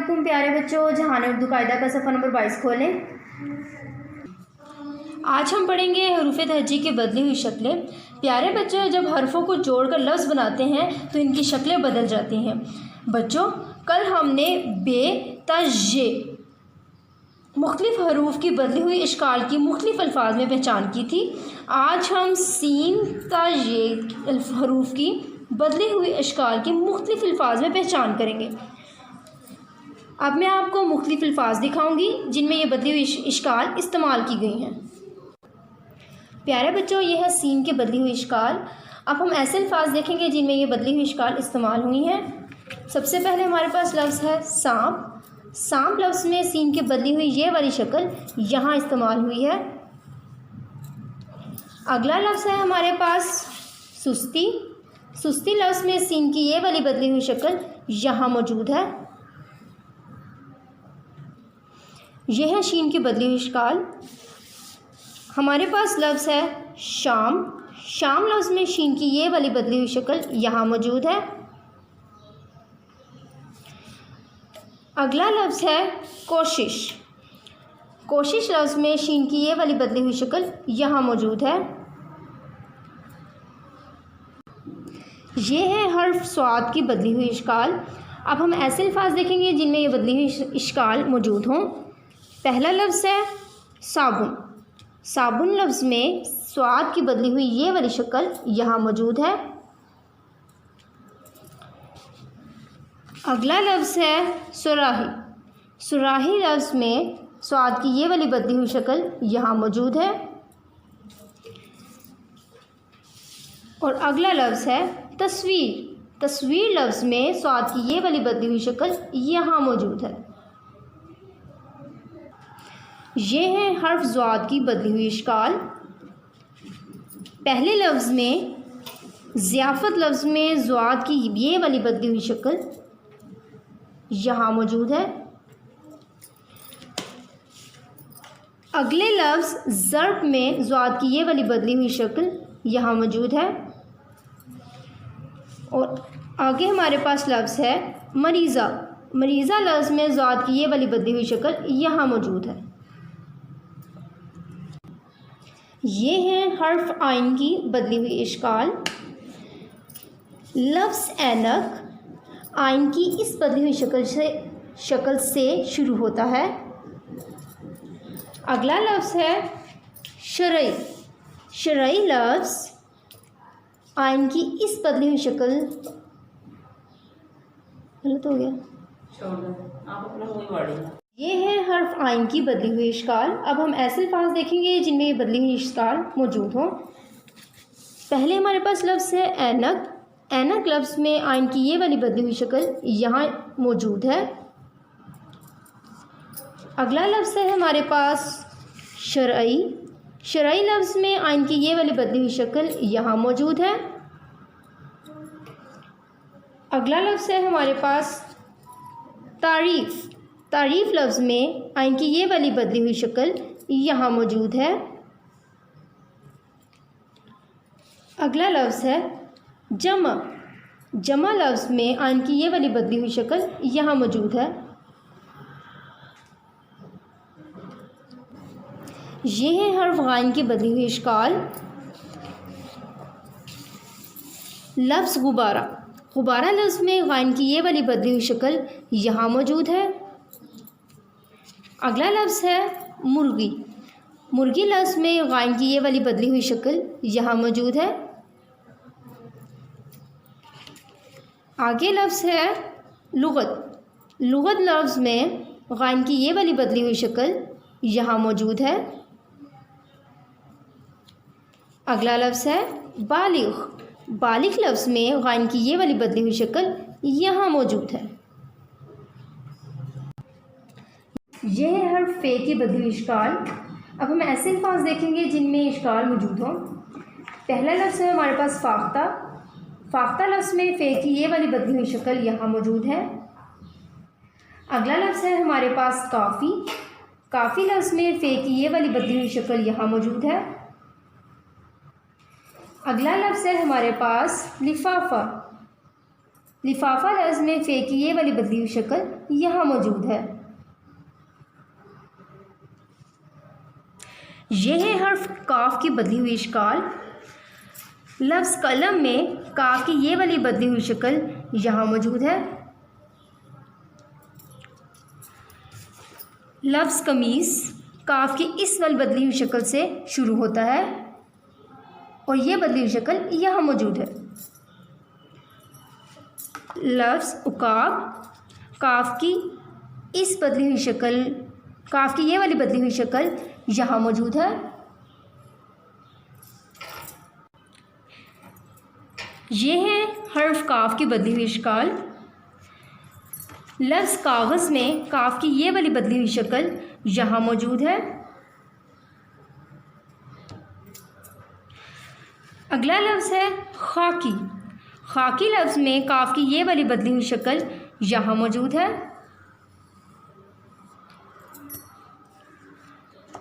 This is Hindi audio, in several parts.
वालेकुम प्यारे बच्चों। जहान उर्दू कायदा का सफ़ा नंबर 22 खोलें। आज हम पढ़ेंगे हरूफ तहज्जी की बदली हुई शक्लें। प्यारे बच्चों, जब हरफों को जोड़कर लफ्ज़ बनाते हैं तो इनकी शक्लें बदल जाती हैं। बच्चों, कल हमने बे ता ये मुख्तलिफ़ हरूफ की बदली हुई इश्काल की मुख्तलिफ़ अल्फाज में पहचान की थी। आज हम सीन ता ये हरूफ की बदली हुई इश्काल की मुख्तलिफ़ अल्फाज में पहचान करेंगे। अब मैं आपको मुख्तलिफ़ अल्फाज दिखाऊंगी जिनमें ये बदली हुई इश्काल इस्तेमाल की गई हैं। प्यारे बच्चों, ये है सीन की बदली हुई इश्काल। अब हम ऐसे अल्फाज देखेंगे जिनमें ये बदली हुई इश्काल इस्तेमाल हुई हैं। सबसे पहले हमारे पास लफ्ज़ है सांप। सांप लफ्ज़ में सीन की बदली हुई ये वाली शक्ल यहाँ इस्तेमाल हुई है। अगला लफ्ज़ है हमारे पास सुस्ती। सुस्ती लफ्ज़ में सीन की ये वाली बदली हुई शक्ल यहाँ मौजूद है। यह है शीन की बदली हुई इश्काल। हमारे पास लफ्ज़ है शाम। शाम लफ्ज़ में शीन की ये वाली बदली हुई शक्ल यहाँ मौजूद है। अगला लफ्ज़ है कोशिश। कोशिश लफ्ज़ में शीन की ये वाली बदली हुई शक्ल यहाँ मौजूद है। ये है हर्फ स्वाद की बदली हुई इश्काल। अब हम ऐसे अल्फाज देखेंगे जिनमें ये बदली हुई इश्काल मौजूद हों। पहला लफ्ज़ है साबुन। साबुन लफ्ज़ में स्वाद की बदली हुई ये वाली शक्ल यहाँ मौजूद है। अगला लफ्ज़ है सुराही। सुराही लफ्ज़ में स्वाद की ये वाली बदली हुई शक्ल यहाँ मौजूद है। और अगला लफ्ज़ है तस्वीर। तस्वीर लफ्ज़ में स्वाद की ये वाली बदली हुई शक्ल यहाँ मौजूद है। ये है हर्फ ज़्वाद की बदली हुई इश्काल। पहले लफ्ज़ में ज़ियाफ़त लफ्ज़ में ज़्वाद की ये वाली बदली हुई शक्ल यहाँ मौजूद है। अगले लफ्ज़ ज़र्ब में ज़्वाद की ये वाली बदली हुई शक्ल यहाँ मौजूद है। और आगे हमारे पास लफ्ज़ है मरीज़ा। मरीज़ा लफ्ज़ में ज़्वाद की ये वाली बदली हुई शक्ल यहाँ मौजूद है। ये है हर्फ आइन की बदली हुई इश्काल। लफ्ज़ ऐनक आइन की इस बदली हुई शक्ल से शुरू होता है। अगला लफ्ज़ है शरई। शरई लफ्ज़ आइन की इस बदली हुई शक्ल, गलत हो गया, आप अपना वही वर्डिंग। ये है हर्फ आइन की बदली हुई इश्काल। अब हम ऐसे अल्फाज देखेंगे जिनमें ये बदली हुई इश्काल मौजूद हों। पहले हमारे पास लफ्ज़ है ऐनक। ऐनक लफ्ज़ में आइन की ये वाली बदली हुई शक्ल यहाँ मौजूद है। अगला लफ्ज़ है हमारे पास शरई। शरई लफ्ज़ में आइन की ये वाली बदली हुई शक्ल यहाँ मौजूद है। अगला लफ्ज़ है हमारे पास तारीफ़। तारीफ़ लफ्ज़ में आइन की ये वाली बदली हुई शक्ल यहाँ मौजूद है। अगला लफ्ज़ है जमा। जमा लफ्ज़ में आइन की ये वाली बदली हुई शक्ल यहाँ मौजूद है। ये है हर्फ गाइन की बदली हुई इश्काल। लफ्ज़ गुब्बारा। गुब्बारा लफ्ज़ में गाइन की ये वाली बदली हुई शक्ल यहाँ मौजूद है। अगला लफ्ज़ है मुर्गी। मुर्गी लफ्ज़ में गाइन की ये वाली बदली हुई शक्ल यहाँ मौजूद है। आगे लफ्ज़ है लुग़त। लुग़त लफ्ज़ में गाइन की ये वाली बदली हुई शक्ल यहाँ मौजूद है। अगला लफ्ज़ है बालिग़। बालिग़ लफ्ज़ में गाइन की ये वाली बदली हुई शक्ल यहाँ मौजूद है। यह है हर्फ फ़े की बदली हुई इश्काल। अब हम ऐसे अल्फाज देखेंगे जिनमें इश्काल मौजूद हो। पहला लफ्ज़ है हमारे पास फ़ाख्ता। फ़ाख्ता लफ्ज़ में फ़े की ये वाली बदली हुई शक्ल यहाँ मौजूद है। अगला लफ्ज़ है हमारे पास काफ़ी। काफ़ी लफ्ज़ में फ़े की ये वाली बदली हुई शक्ल यहाँ मौजूद है। अगला लफ्ज़ है हमारे पास लिफाफा। लिफाफा लफ्ज़ में फ़े की ये वाली बदली हुई शक्ल यहाँ मौजूद है। यह है हर्फ काफ की बदली हुई इश्काल। लफ्ज़ कलम में काफ की ये वाली बदली हुई शक्ल यहाँ मौजूद है। लफ्ज़ कमीज़ काफ की इस वाली बदली हुई शक्ल से शुरू होता है और ये बदली हुई शक्ल यहाँ मौजूद है। लफ्ज़ उकाब काफ की इस बदली हुई शक्ल, काफ की ये वाली बदली हुई शक्ल यहाँ मौजूद है। ये है हर्फ काफ की बदली हुई इश्काल। लफ्ज़ कागज़ में काफ की ये वाली बदली हुई शक्ल यहाँ मौजूद है। अगला लफ्ज़ है खाकी। खाकी लफ्ज़ में काफ की ये वाली बदली हुई शक्ल यहाँ मौजूद है।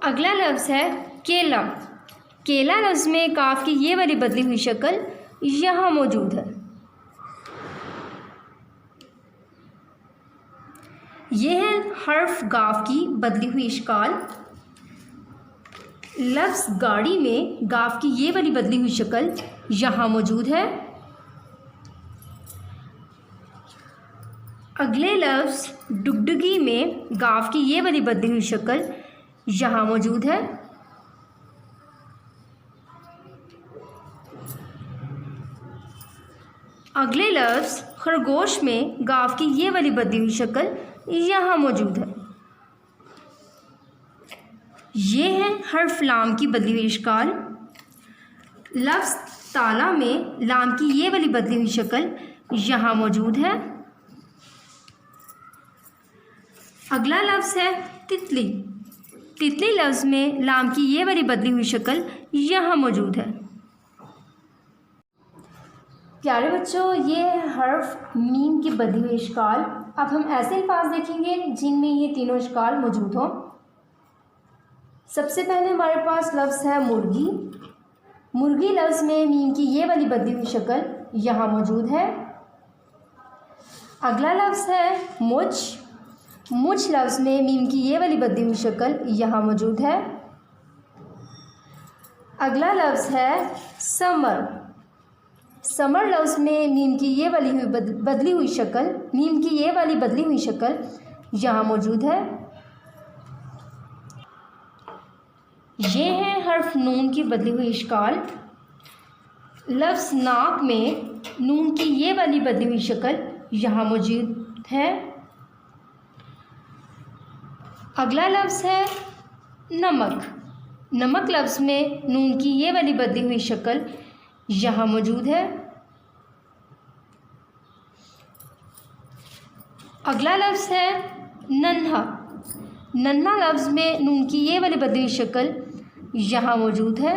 अगला लफ्ज़ है केला। केला लफ्ज़ में काफ की ये वाली बदली हुई शक्ल यहाँ मौजूद है। यह है हर्फ गाफ की बदली हुई इश्काल। लफ्ज़ गाड़ी में गाफ की ये वाली बदली हुई शक्ल यहाँ मौजूद है। अगले लफ्ज़ डुगडुगी में गाफ की ये वाली बदली हुई शक्ल यहाँ मौजूद है। अगले लफ्ज़ खरगोश में गाफ की ये वाली बदली हुई शक्ल यहाँ मौजूद है। ये है हर्फ लाम की बदली हुई इश्काल। लफ्ज़ ताला में लाम की ये वाली बदली हुई शक्ल यहाँ मौजूद है। अगला लफ्ज़ है तितली। तितली लफ्ज़ में लाम की ये वाली बदली हुई शक्ल यहाँ मौजूद है। प्यारे बच्चों, ये है हर्फ मीम की बदली हुई इश्काल। अब हम ऐसे अल्फाज देखेंगे जिनमें ये तीनों इश्काल मौजूद हों। सबसे पहले हमारे पास लफ्ज़ है मुर्गी। मुर्गी लफ्ज़ में मीम की ये वाली बदली हुई शक्ल यहाँ मौजूद है। अगला लफ्ज़ है मुझ। मुझ लफ्ज़ में मीम की ये वाली बदली हुई शक्ल यहाँ मौजूद है। अगला लफ्ज़ है समर। समर लफ्ज़ में मीम की ये वाली बदली हुई शक्ल, मीम की ये वाली बदली हुई शक्ल यहाँ मौजूद है। ये है हर्फ नून की बदली हुई इश्काल। लफ्ज़ नाक में नून की ये वाली बदली हुई शक्ल यहाँ मौजूद है। अगला लफ्ज़ है नमक। नमक लफ्ज़ में नून की ये वाली बदली हुई शक्ल यहाँ मौजूद है। अगला लफ्ज़ है नन्हा। नन्हा लफ्ज़ में नून की ये वाली बदली हुई शक्ल यहाँ मौजूद है।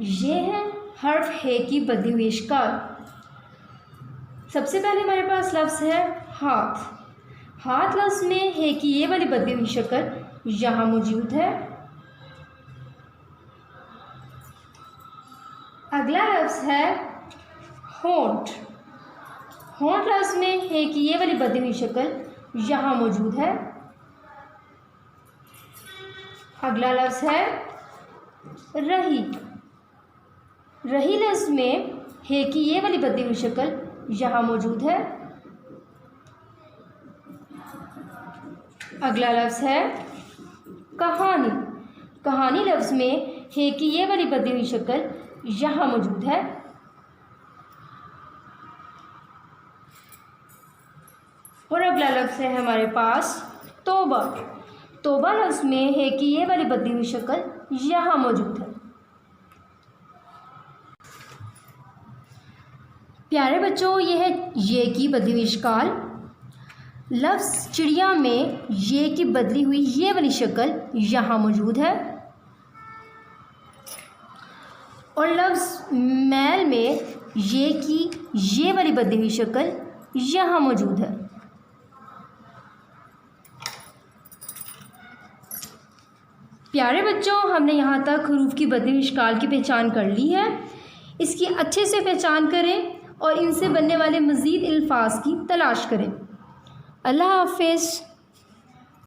ये है हर्फ हे की बदली हुई इश्काल। सबसे पहले हमारे पास लफ्ज़ है हाथ। हाथ लफ्ज़ में हे की ये वाली बदली हुई शक्ल यहाँ मौजूद है। अगला लफ्ज़ है होंठ। होंठ लफ्ज़ में हे की ये वाली बदली हुई शक्ल यहाँ मौजूद है। अगला लफ्ज़ है रही। रही लफ्ज़ में हे की ये वाली बदली हुई शक्ल यहाँ मौजूद है। अगला लफ्ज़ है कहानी। कहानी लफ्ज़ में हे की ये वाली बदली हुई शक्ल यहाँ मौजूद है। और अगला लफ्ज़ है हमारे पास तौबा। तौबा लफ्ज़ में है कि ये वाली बदली हुई शक्ल यहाँ मौजूद है। प्यारे बच्चों, ये है ये की बदली हुई इश्काल। लफ्ज़ चिड़िया में ये की बदली हुई ये वाली शक्ल यहाँ मौजूद है। और लफ्ज़ मैल में ये की ये वाली बदली हुई शक्ल यहाँ मौजूद है। प्यारे बच्चों, हमने यहाँ तक हरूफ की बदली हुई इश्काल की पहचान कर ली है। इसकी अच्छे से पहचान करें और इनसे बनने वाले मज़ीद अल्फाज की तलाश करें। अल्लाह हाफ़िज़।